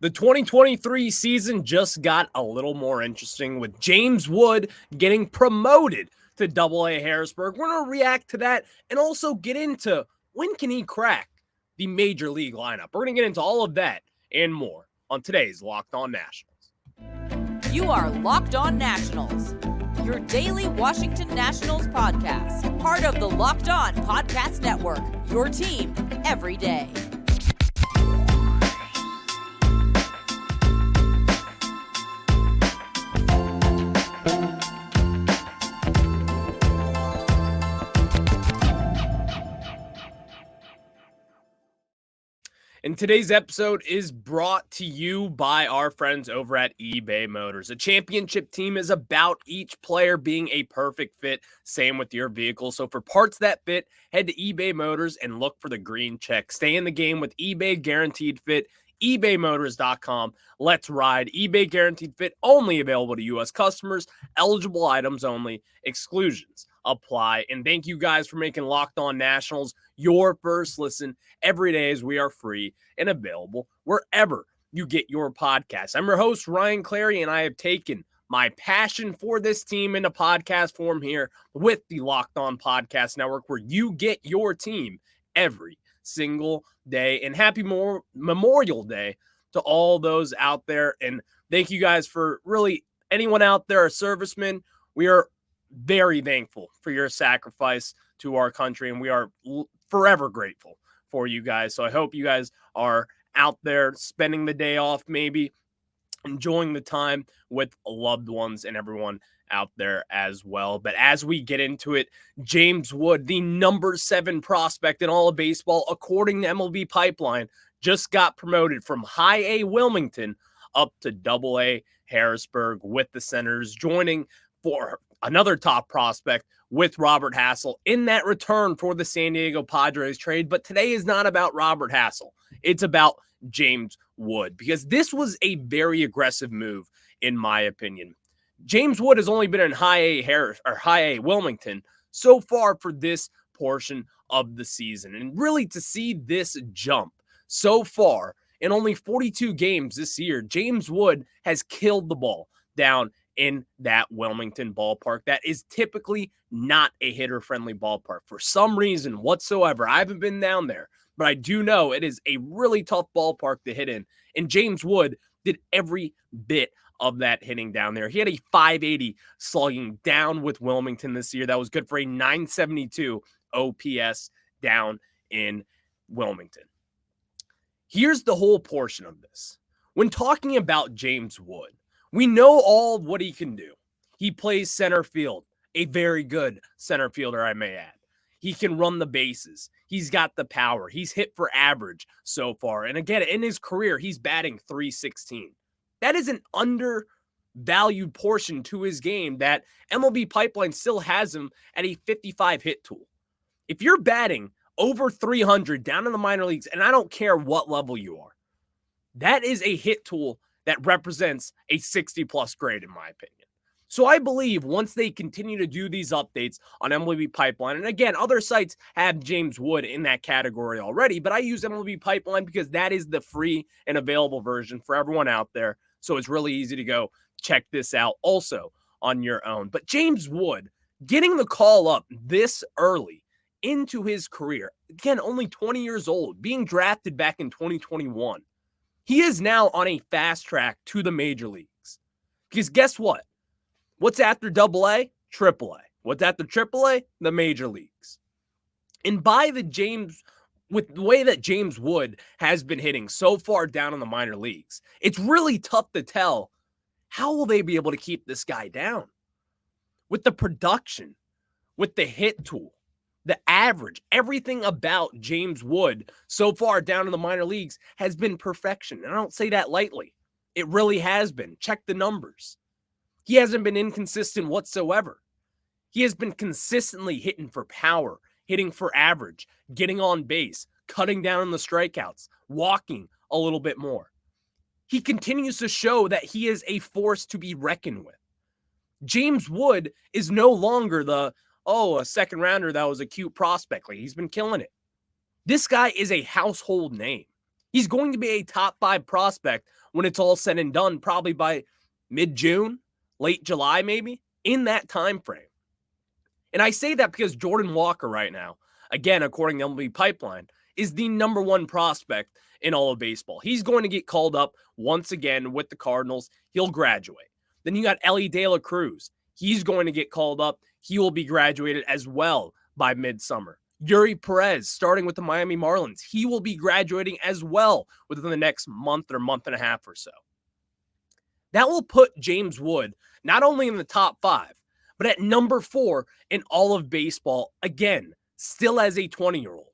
The 2023 season just got a little more interesting with James Wood getting promoted to AA Harrisburg. We're going to react to that and also get into when can he crack the major league lineup. We're going to get into all of that and more on today's Locked On Nationals. You are Locked On Nationals, your daily Washington Nationals podcast, part of the Locked On Podcast Network, your team every day. And today's episode is brought to you by our friends over at eBay Motors. A championship team is about each player being a perfect fit. Same with your vehicle. So for parts that fit, head to eBay Motors and look for the green check. Stay in the game with eBay Guaranteed Fit. ebaymotors.com. Let's ride. eBay Guaranteed Fit only available to U.S. customers. Eligible items only. Exclusions apply. And thank you guys for making Locked On Nationals your first listen every day, as we are free and available wherever you get your podcasts. I'm your host, Ryan Clary, and I have taken my passion for this team into podcast form here with the Locked On Podcast Network, where you get your team every single day. And happy Memorial Day to all those out there. And thank you guys for really anyone out there, a serviceman. We are very thankful for your sacrifice to our country, and we are forever grateful for you guys. So I hope you guys are out there spending the day off, maybe enjoying the time with loved ones and everyone out there as well. But as we get into it, James Wood, the number 7 prospect in all of baseball, according to MLB Pipeline, just got promoted from High A Wilmington up to AA Harrisburg with the Senators, joining for another top prospect with Robert Hassell in that return for the San Diego Padres trade. But today is not about Robert Hassell. It's about James Wood, because this was a very aggressive move, in my opinion. James Wood has only been in High A Wilmington so far for this portion of the season. And really, to see this jump so far in only 42 games this year, James Wood has killed the ball down in that Wilmington ballpark. That is typically not a hitter-friendly ballpark for some reason whatsoever. I haven't been down there, but I do know it is a really tough ballpark to hit in. And James Wood did every bit of that hitting down there. He had a 580 slugging down with Wilmington this year. That was good for a 972 OPS down in Wilmington. Here's the whole portion of this. When talking about James Wood, we know all of what he can do. He plays center field, a very good center fielder, I may add. He can run the bases. He's got the power. He's hit for average so far. And again, in his career, he's batting .316. That is an undervalued portion to his game that MLB Pipeline still has him at a 55 hit tool. If you're batting over 300 down in the minor leagues, and I don't care what level you are, that is a hit tool that represents a 60-plus grade, in my opinion. So I believe once they continue to do these updates on MLB Pipeline, and again, other sites have James Wood in that category already, but I use MLB Pipeline because that is the free and available version for everyone out there. So it's really easy to go check this out also on your own. But James Wood getting the call up this early into his career, again, only 20 years old, being drafted back in 2021. He is now on a fast track to the major leagues. Because guess what? What's after AA? AAA. What's after AAA? The major leagues. And with the way that James Wood has been hitting so far down in the minor leagues, it's really tough to tell how will they be able to keep this guy down. With the production, with the hit tool, the average, everything about James Wood so far down in the minor leagues has been perfection. And I don't say that lightly. It really has been. Check the numbers. He hasn't been inconsistent whatsoever. He has been consistently hitting for power, hitting for average, getting on base, cutting down on the strikeouts, walking a little bit more. He continues to show that he is a force to be reckoned with. James Wood is no longer a second rounder that was a cute prospect. Like, he's been killing it. This guy is a household name. He's going to be a top 5 prospect when it's all said and done, probably by mid-June, late July maybe, in that time frame. And I say that because Jordan Walker right now, again, according to MLB Pipeline, is the number 1 prospect in all of baseball. He's going to get called up once again with the Cardinals. He'll graduate. Then you got Ellie De La Cruz. He's going to get called up. He will be graduated as well by midsummer. Yuri Perez, starting with the Miami Marlins, he will be graduating as well within the next month or month and a half or so. That will put James Wood not only in the top 5, but at number 4 in all of baseball, again, still as a 20-year-old.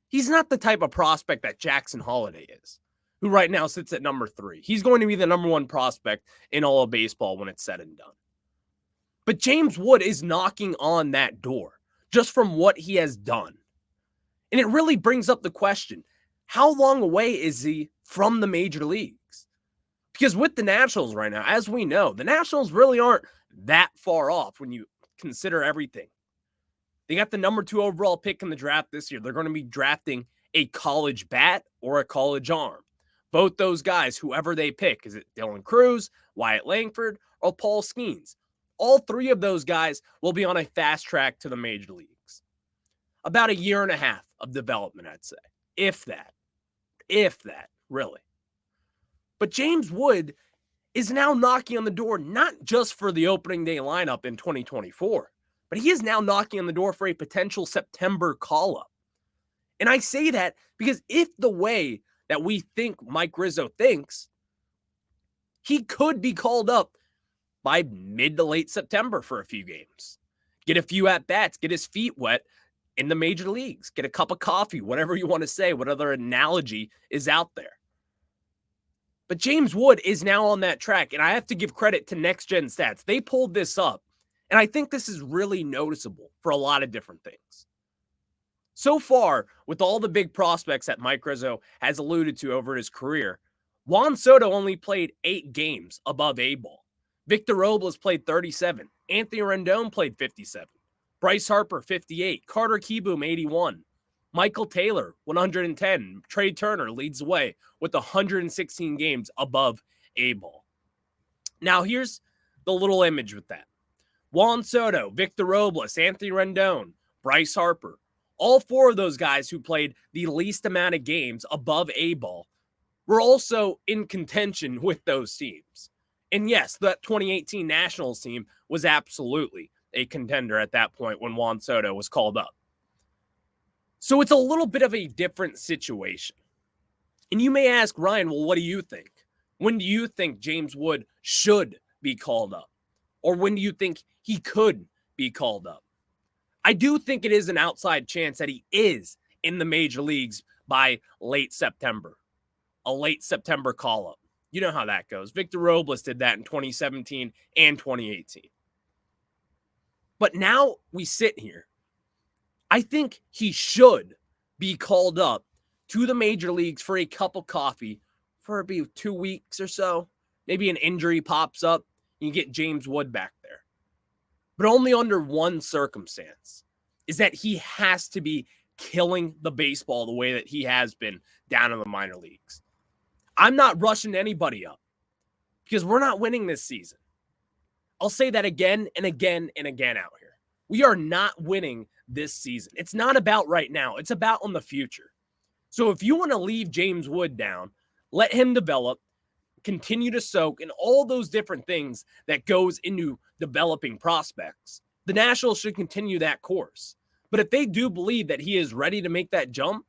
He's not the type of prospect that Jackson Holliday is, who right now sits at number 3. He's going to be the number 1 prospect in all of baseball when it's said and done. But James Wood is knocking on that door just from what he has done. And it really brings up the question, how long away is he from the major leagues? Because with the Nationals right now, as we know, the Nationals really aren't that far off when you consider everything. They got the number 2 overall pick in the draft this year. They're going to be drafting a college bat or a college arm. Both those guys, whoever they pick, is it Dylan Cruz, Wyatt Langford, or Paul Skeens? All 3 of those guys will be on a fast track to the major leagues. About a year and a half of development, I'd say. If that, really. But James Wood is now knocking on the door, not just for the opening day lineup in 2024, but he is now knocking on the door for a potential September call-up. And I say that because if the way that we think Mike Rizzo thinks, he could be called up by mid to late September for a few games. Get a few at-bats, get his feet wet in the major leagues, get a cup of coffee, whatever you want to say, what other analogy is out there. But James Wood is now on that track, and I have to give credit to Next Gen Stats. They pulled this up, and I think this is really noticeable for a lot of different things. So far, with all the big prospects that Mike Rizzo has alluded to over his career, Juan Soto only played 8 games above A-ball. Victor Robles played 37. Anthony Rendon played 57. Bryce Harper, 58. Carter Kieboom, 81. Michael Taylor, 110. Trey Turner leads the way with 116 games above A-ball. Now, here's the little image with that. Juan Soto, Victor Robles, Anthony Rendon, Bryce Harper, all 4 of those guys who played the least amount of games above A-ball were also in contention with those teams. And yes, that 2018 Nationals team was absolutely a contender at that point when Juan Soto was called up. So it's a little bit of a different situation. And you may ask, Ryan, well, what do you think? When do you think James Wood should be called up? Or when do you think he could be called up? I do think it is an outside chance that he is in the major leagues by late September. A late September call-up. You know how that goes. Victor Robles did that in 2017 and 2018. But now we sit here. I think he should be called up to the major leagues for a cup of coffee for maybe 2 weeks or so. Maybe an injury pops up. You get James Wood back there. But only under one circumstance, is that he has to be killing the baseball the way that he has been down in the minor leagues. I'm not rushing anybody up because we're not winning this season. I'll say that again and again and again out here. We are not winning this season. It's not about right now. It's about in the future. So if you want to leave James Wood down, let him develop, continue to soak, and all those different things that goes into developing prospects. The Nationals should continue that course. But if they do believe that he is ready to make that jump,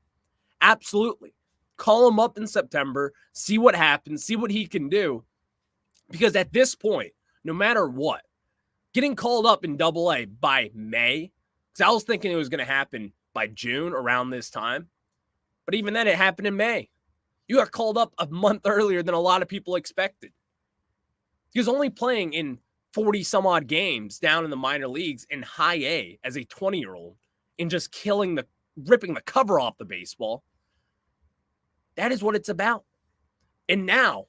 absolutely. Call him up in September, see what happens, see what he can do. Because at this point, no matter what, getting called up in AA by May, because I was thinking it was going to happen by June around this time. But even then, it happened in May. You got called up a month earlier than a lot of people expected. He was only playing in 40 some odd games down in the minor leagues in high A as a 20-year-old and just ripping the cover off the baseball. That is what it's about. And now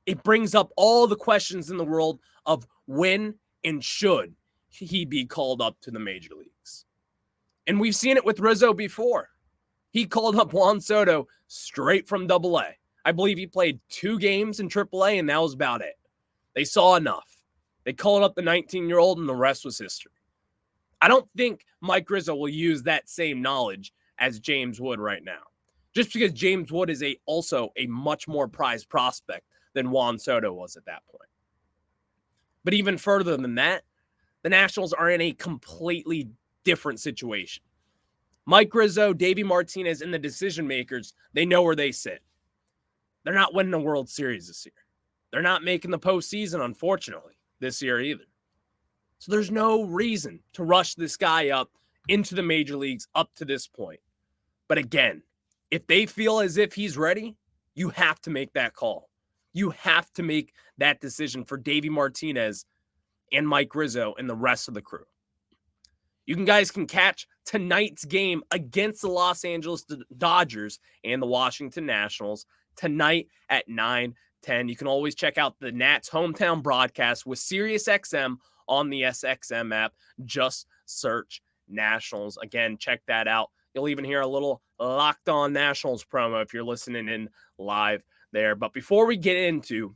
it brings up all the questions in the world of when and should he be called up to the major leagues. And we've seen it with Rizzo before. He called up Juan Soto straight from AA. I believe he played 2 games in AAA, and that was about it. They saw enough. They called up the 19-year-old, and the rest was history. I don't think Mike Rizzo will use that same knowledge as James Wood right now, just because James Wood is also a much more prized prospect than Juan Soto was at that point. But even further than that, the Nationals are in a completely different situation. Mike Rizzo, Davey Martinez, and the decision makers, they know where they sit. They're not winning the World Series this year. They're not making the postseason, unfortunately, this year either. So there's no reason to rush this guy up into the major leagues up to this point. But again, if they feel as if he's ready, you have to make that call. You have to make that decision for Davey Martinez and Mike Rizzo and the rest of the crew. You guys can catch tonight's game against the Los Angeles Dodgers and the Washington Nationals tonight at 9:10. You can always check out the Nats hometown broadcast with SiriusXM on the SXM app. Just search Nationals. Again, check that out. You'll even hear a little Locked On Nationals promo if you're listening in live there. But before we get into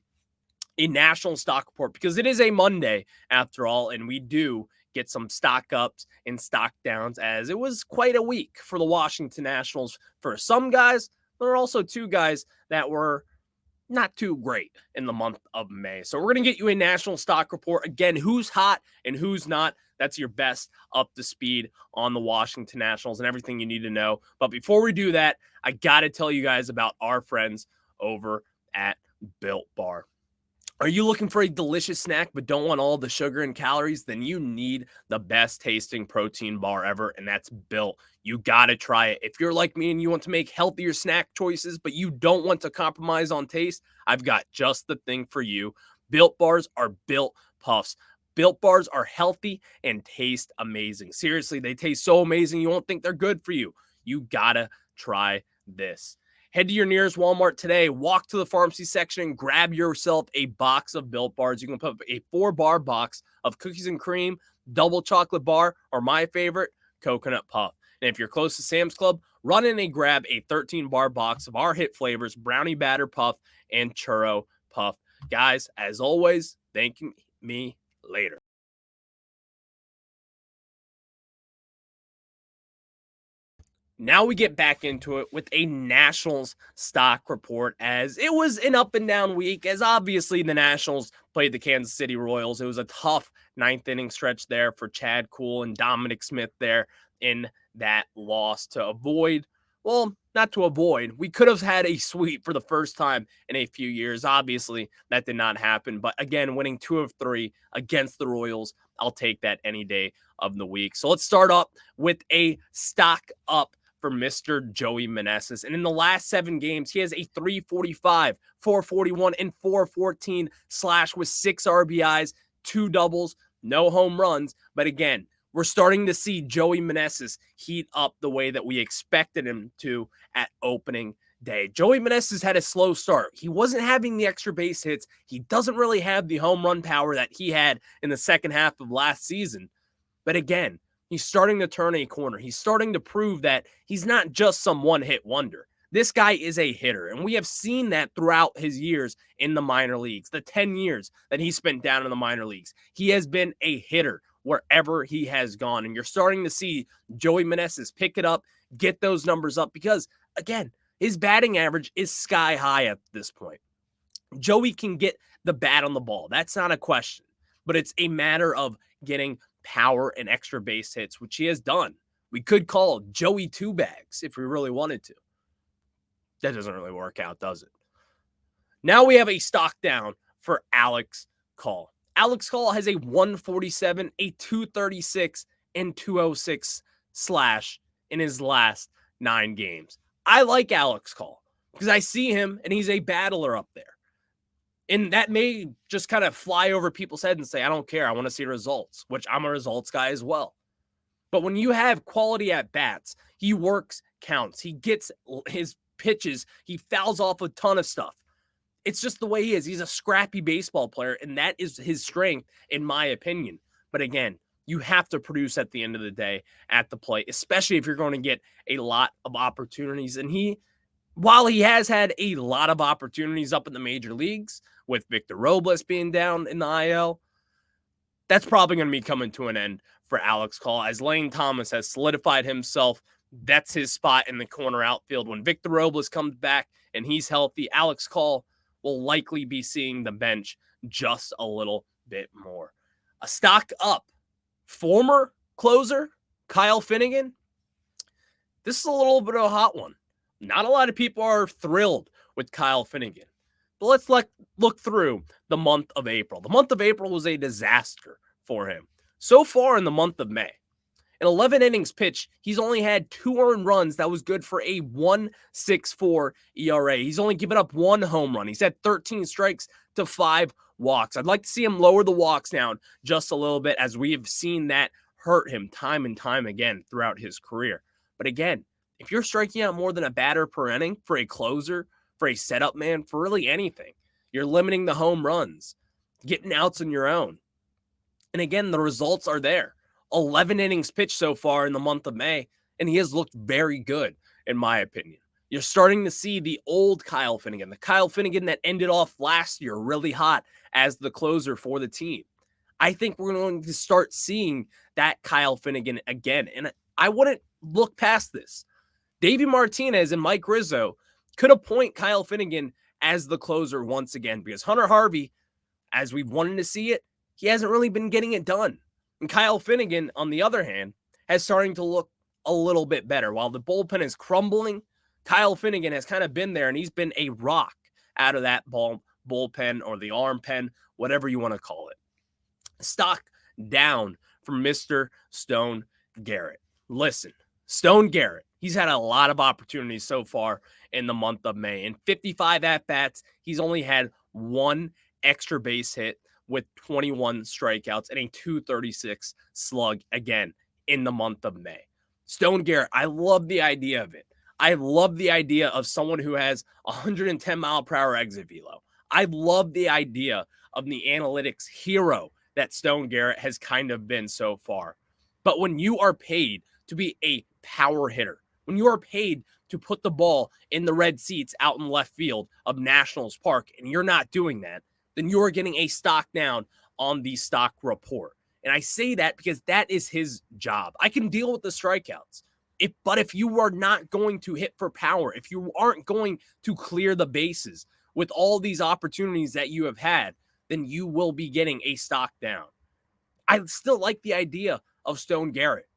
a national stock report, because it is a Monday after all, and we do get some stock ups and stock downs, as it was quite a week for the Washington Nationals. For some guys, there are also 2 guys that were not too great in the month of May. So we're going to get you a national stock report. Again, who's hot and who's not. That's your best up to speed on the Washington Nationals and everything you need to know. But before we do that, I got to tell you guys about our friends over at Built Bar. Are you looking for a delicious snack but don't want all the sugar and calories? Then you need the best tasting protein bar ever, and that's Built. You got to try it. If you're like me and you want to make healthier snack choices but you don't want to compromise on taste, I've got just the thing for you. Built Bars are Built Puffs. Built Bars are healthy and taste amazing. Seriously, they taste so amazing you won't think they're good for you. You got to try this. Head to your nearest Walmart today, walk to the pharmacy section, grab yourself a box of Built Bars. You can put a 4-bar box of cookies and cream, double chocolate bar, or my favorite, coconut puff. And if you're close to Sam's Club, run in and grab a 13-bar box of our hit flavors, brownie batter puff and churro puff. Guys, as always, thank me later. Now we get back into it with a Nationals stock report, as it was an up and down week, as obviously the Nationals played the Kansas City Royals. It was a tough 9th inning stretch there for Chad Kuhl and Dominic Smith there in that loss to avoid. Well, not to avoid. We could have had a sweep for the first time in a few years. Obviously, that did not happen. But again, winning 2 of 3 against the Royals, I'll take that any day of the week. So let's start up with a stock up for Mr. Joey Meneses. And in the last 7 games, he has a 345, 441, and 414 slash with 6 RBIs, 2 doubles, no home runs. But again, we're starting to see Joey Meneses heat up the way that we expected him to at opening day. Joey Meneses had a slow start. He wasn't having the extra base hits. He doesn't really have the home run power that he had in the second half of last season. But again, he's starting to turn a corner. He's starting to prove that he's not just some one-hit wonder. This guy is a hitter, and we have seen that throughout his years in the minor leagues, the 10 years that he spent down in the minor leagues. He has been a hitter wherever he has gone, and you're starting to see Joey Meneses pick it up, get those numbers up, because, again, his batting average is sky high at this point. Joey can get the bat on the ball. That's not a question, but it's a matter of getting power and extra base hits, which he has done. We could call Joey 2 bags if we really wanted to. That doesn't really work out, does it? Now we have a stock down for Alex Call. Alex Call has a 147, a 236, and 206 slash in his last 9 games. I like Alex Call because I see him and he's a battler up there. And that may just kind of fly over people's heads and say, I don't care. I want to see results, which I'm a results guy as well. But when you have quality at bats, he works counts. He gets his pitches. He fouls off a ton of stuff. It's just the way he is. He's a scrappy baseball player, and that is his strength, in my opinion. But again, You have to produce at the end of the day at the plate, especially if you're going to get a lot of opportunities. And while he has had a lot of opportunities up in the major leagues, with Victor Robles being down in the IL, that's probably going to be coming to an end for Alex Call, as Lane Thomas has solidified himself. That's his spot in the corner outfield. When Victor Robles comes back and he's healthy, Alex Call will likely be seeing the bench just a little bit more. A stock up, former closer Kyle Finnegan. This is a little bit of a hot one. Not a lot of people are thrilled with Kyle Finnegan. But let's look through the month of April. The month of April was a disaster for him. So far in the month of May, in 11 innings pitched, he's only had 2 earned runs. That was good for a 1.64 ERA. He's only given up 1 home run. He's had 13 strikes to 5 walks. I'd like to see him lower the walks down just a little bit, as we have seen that hurt him time and time again throughout his career. But again, if you're striking out more than a batter per inning for a closer, for a setup man, for really anything, you're limiting the home runs, getting outs on your own. And again, the results are there. 11 innings pitched so far in the month of May, and he has looked very good, in my opinion. You're starting to see the old Kyle Finnegan, the Kyle Finnegan that ended off last year really hot as the closer for the team. I think we're going to start seeing that Kyle Finnegan again, and I wouldn't look past this. Davey Martinez and Mike Rizzo could appoint Kyle Finnegan as the closer once again, because Hunter Harvey, as we've wanted to see it, he hasn't really been getting it done. And Kyle Finnegan, on the other hand, has starting to look a little bit better. While the bullpen is crumbling, Kyle Finnegan has kind of been there, and he's been a rock out of that bullpen or the arm pen, whatever you want to call it. Stock down from Mr. Stone Garrett. Listen, Stone Garrett, he's had a lot of opportunities so far in the month of May. In 55 at-bats, he's only had 1 extra base hit with 21 strikeouts and a 236 slug again in the month of May. Stone Garrett, I love the idea of it. I love the idea of someone who has 110 mile per hour exit velo. I love the idea of the analytics hero that Stone Garrett has kind of been so far. But when you are paid to be a power hitter, when you are paid to put the ball in the red seats out in left field of Nationals Park, and you're not doing that, then you are getting a stock down on the stock report. And I say that because that is his job. I can deal with the strikeouts. But if you are not going to hit for power, if you aren't going to clear the bases with all these opportunities that you have had, then you will be getting a stock down. I still like the idea of Stone Garrett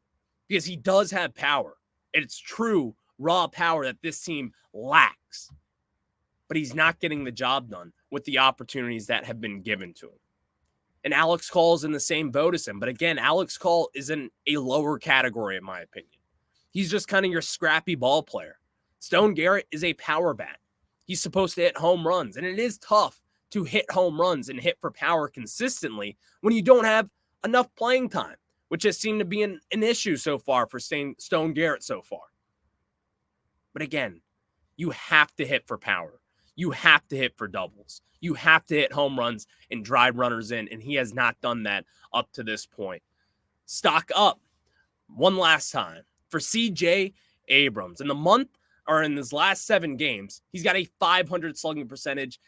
because he does have power. It's true raw power that this team lacks. But he's not getting the job done with the opportunities that have been given to him. And Alex Call is in the same boat as him. But again, Alex Call is in a lower category, in my opinion. He's just kind of your scrappy ball player. Stone Garrett is a power bat. He's supposed to hit home runs. And it is tough to hit home runs and hit for power consistently when you don't have enough playing time, which has seemed to be an issue so far for Stone Garrett so far. But again, you have to hit for power. You have to hit for doubles. You have to hit home runs and drive runners in, and he has not done that up to this point. Stock up one last time for C.J. Abrams. In his last 7 games, he's got a .500 slugging percentage,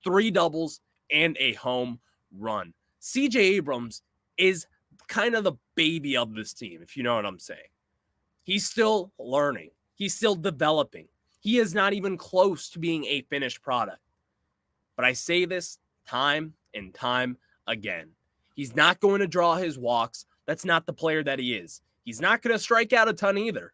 3 doubles, and a home run. C.J. Abrams is kind of the baby of this team, if you know what I'm saying. He's still learning. He's still developing. He is not even close to being a finished product. But I say this time and time again. He's not going to draw his walks. That's not the player that he is. He's not going to strike out a ton either.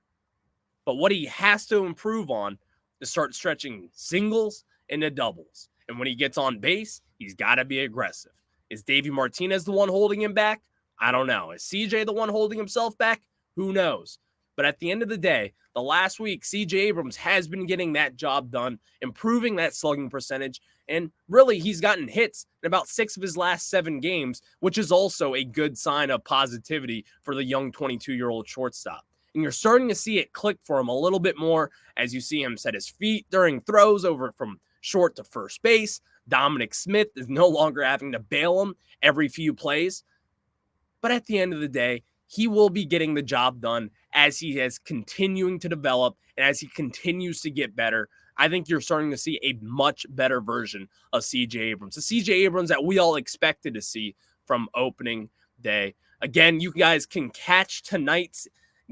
But what he has to improve on is start stretching singles into doubles. And when he gets on base, he's got to be aggressive. Is Davey Martinez the one holding him back? I don't know. Is CJ the one holding himself back? Who knows? But at the end of the day, the last week, C.J. Abrams has been getting that job done, improving that slugging percentage, and really he's gotten hits in about 6 of his last 7 games, which is also a good sign of positivity for the young 22-year-old shortstop. And you're starting to see it click for him a little bit more as you see him set his feet during throws over from short to first base. Dominic Smith is no longer having to bail him every few plays. But at the end of the day, he will be getting the job done as he is continuing to develop and as he continues to get better. I think you're starting to see a much better version of CJ Abrams. The CJ Abrams that we all expected to see from opening day. Again, you guys can catch tonight's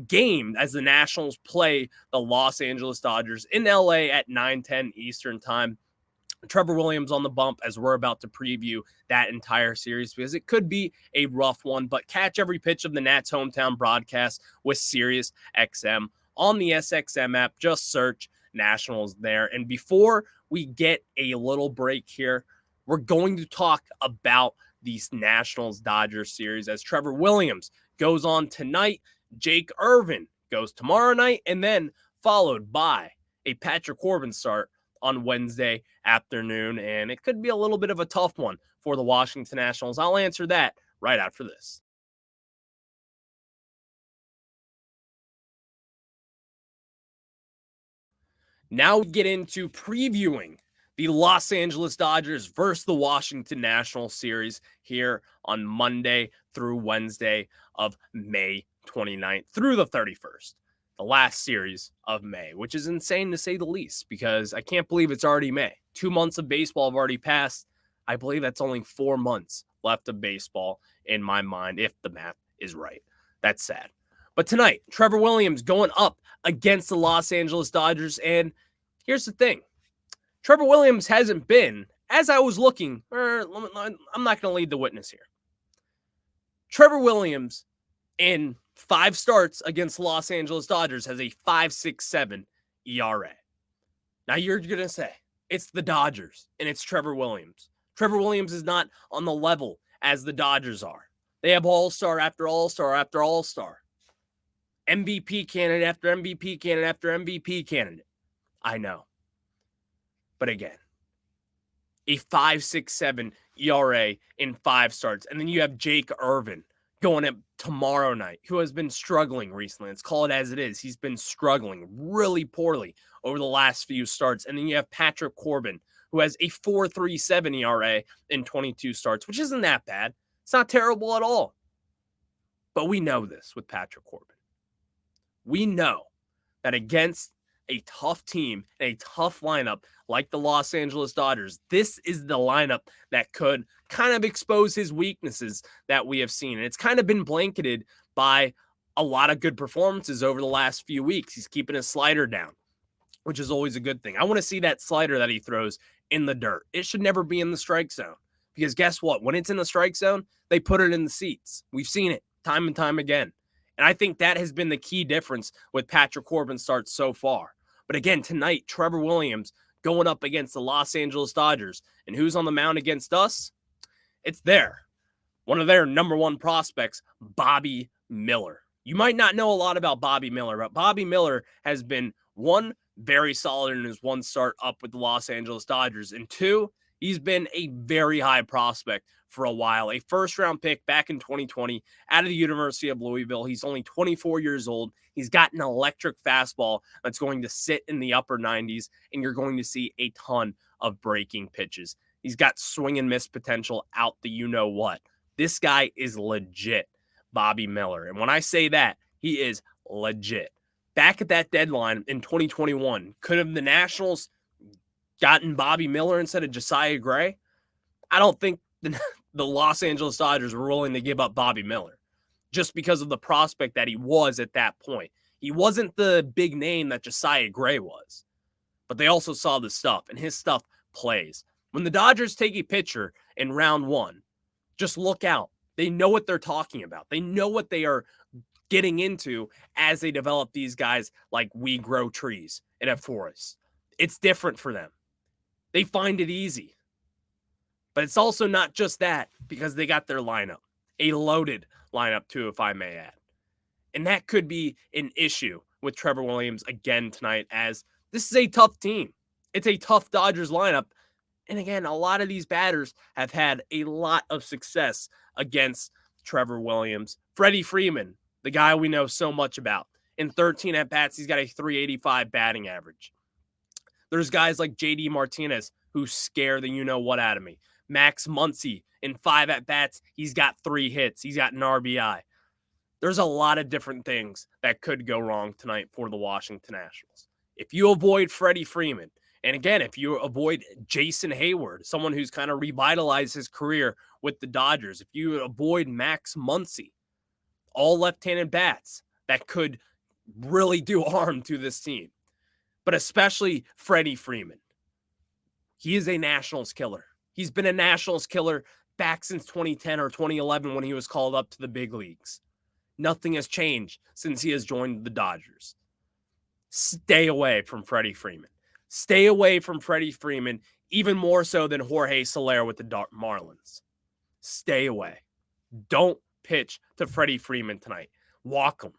game as the Nationals play the Los Angeles Dodgers in LA at 9:10 Eastern time. Trevor Williams on the bump as we're about to preview that entire series because it could be a rough one, but catch every pitch of the Nats hometown broadcast with Sirius XM on the SXM app. Just search Nationals there. And before we get a little break here, we're going to talk about these Nationals Dodgers series as Trevor Williams goes on tonight. Jake Irvin goes tomorrow night, and then followed by a Patrick Corbin start on Wednesday afternoon, and it could be a little bit of a tough one for the Washington Nationals. I'll answer that right after this. Now we get into previewing the Los Angeles Dodgers versus the Washington Nationals series here on Monday through Wednesday of May 29th through the 31st. The last series of May, which is insane to say the least, because I can't believe it's already May. 2 months of baseball have already passed. I believe that's only 4 months left of baseball in my mind, if the math is right. That's sad. But tonight, Trevor Williams going up against the Los Angeles Dodgers. And here's the thing. Trevor Williams hasn't been, as I was looking, I'm not going to lead the witness here. Trevor Williams in 5 starts against the Los Angeles Dodgers has a 5.67 ERA. Now you're going to say, it's the Dodgers and it's Trevor Williams. Trevor Williams is not on the level as the Dodgers are. They have all-star after all-star after all-star. MVP candidate after MVP candidate after MVP candidate. I know. But again, a 5.67 ERA in 5 starts. And then you have Jake Irvin going up tomorrow night, who has been struggling recently. Let's call it as it is. He's been struggling really poorly over the last few starts. And then you have Patrick Corbin, who has a 4.37 ERA in 22 starts, which isn't that bad. It's not terrible at all. But we know this with Patrick Corbin. We know that against a tough team, a tough lineup like the Los Angeles Dodgers, this is the lineup that could kind of expose his weaknesses that we have seen. And it's kind of been blanketed by a lot of good performances over the last few weeks. He's keeping his slider down, which is always a good thing. I want to see that slider that he throws in the dirt. It should never be in the strike zone because guess what? When it's in the strike zone, they put it in the seats. We've seen it time and time again. And I think that has been the key difference with Patrick Corbin's starts so far. But again, tonight, Trevor Williams going up against the Los Angeles Dodgers. And who's on the mound against us? It's one of their number 1 prospects, Bobby Miller. You might not know a lot about Bobby Miller, but Bobby Miller has been, 1, very solid in his 1 start up with the Los Angeles Dodgers, and 2, he's been a very high prospect for a while. A first-round pick back in 2020 out of the University of Louisville. He's only 24 years old. He's got an electric fastball that's going to sit in the upper 90s, and you're going to see a ton of breaking pitches. He's got swing and miss potential out the you-know-what. This guy is legit, Bobby Miller. And when I say that, he is legit. Back at that deadline in 2021, could have the Nationals gotten Bobby Miller instead of Josiah Gray? I don't think the Los Angeles Dodgers were willing to give up Bobby Miller just because of the prospect that he was at that point. He wasn't the big name that Josiah Gray was, but they also saw the stuff, and his stuff plays. When the Dodgers take a pitcher in round 1, just look out. They know what they're talking about. They know what they are getting into as they develop these guys like we grow trees in a forest. It's different for them. They find it easy. But it's also not just that, because they got their lineup. A loaded lineup, too, if I may add. And that could be an issue with Trevor Williams again tonight, as this is a tough team. It's a tough Dodgers lineup. And again, a lot of these batters have had a lot of success against Trevor Williams. Freddie Freeman, the guy we know so much about. In 13 at-bats, he's got a 385 batting average. There's guys like J.D. Martinez who scare the you-know-what out of me. Max Muncy, in 5 at-bats, he's got 3 hits. He's got an RBI. There's a lot of different things that could go wrong tonight for the Washington Nationals. If you avoid Freddie Freeman, and again, if you avoid Jason Hayward, someone who's kind of revitalized his career with the Dodgers, if you avoid Max Muncy, all left-handed bats that could really do harm to this team, but especially Freddie Freeman. He is a Nationals killer. He's been a Nationals killer back since 2010 or 2011 when he was called up to the big leagues. Nothing has changed since he has joined the Dodgers. Stay away from Freddie Freeman. Stay away from Freddie Freeman, even more so than Jorge Soler with the Marlins. Stay away. Don't pitch to Freddie Freeman tonight. Walk him.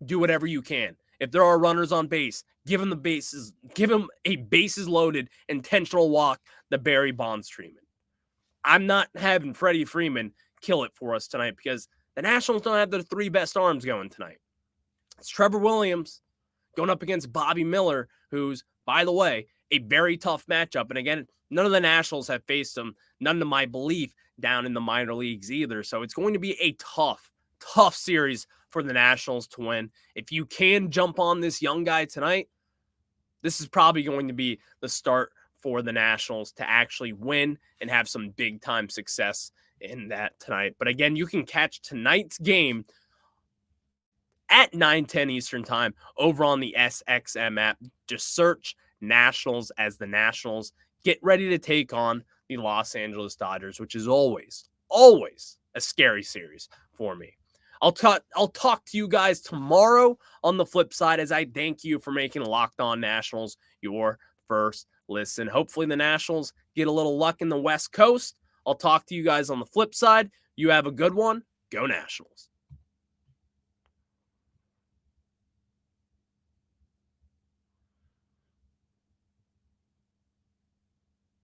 Do whatever you can. If there are runners on base, give him the bases. Give him a bases loaded intentional walk, the Barry Bonds treatment. I'm not having Freddie Freeman kill it for us tonight because the Nationals don't have their 3 best arms going tonight. It's Trevor Williams going up against Bobby Miller, who's, by the way, a very tough matchup. And again, none of the Nationals have faced him, none to my belief, down in the minor leagues either. So it's going to be a tough series for the Nationals to win. If you can jump on this young guy tonight, this is probably going to be the start for the Nationals to actually win and have some big-time success in that tonight. But again, you can catch tonight's game at 9:10 Eastern Time over on the SXM app. Just search Nationals as the Nationals get ready to take on the Los Angeles Dodgers, which is always a scary series for me. I'll talk to you guys tomorrow on the flip side as I thank you for making Locked On Nationals your first listen. Hopefully the Nationals get a little luck in the West Coast. I'll talk to you guys on the flip side. You have a good one. Go Nationals.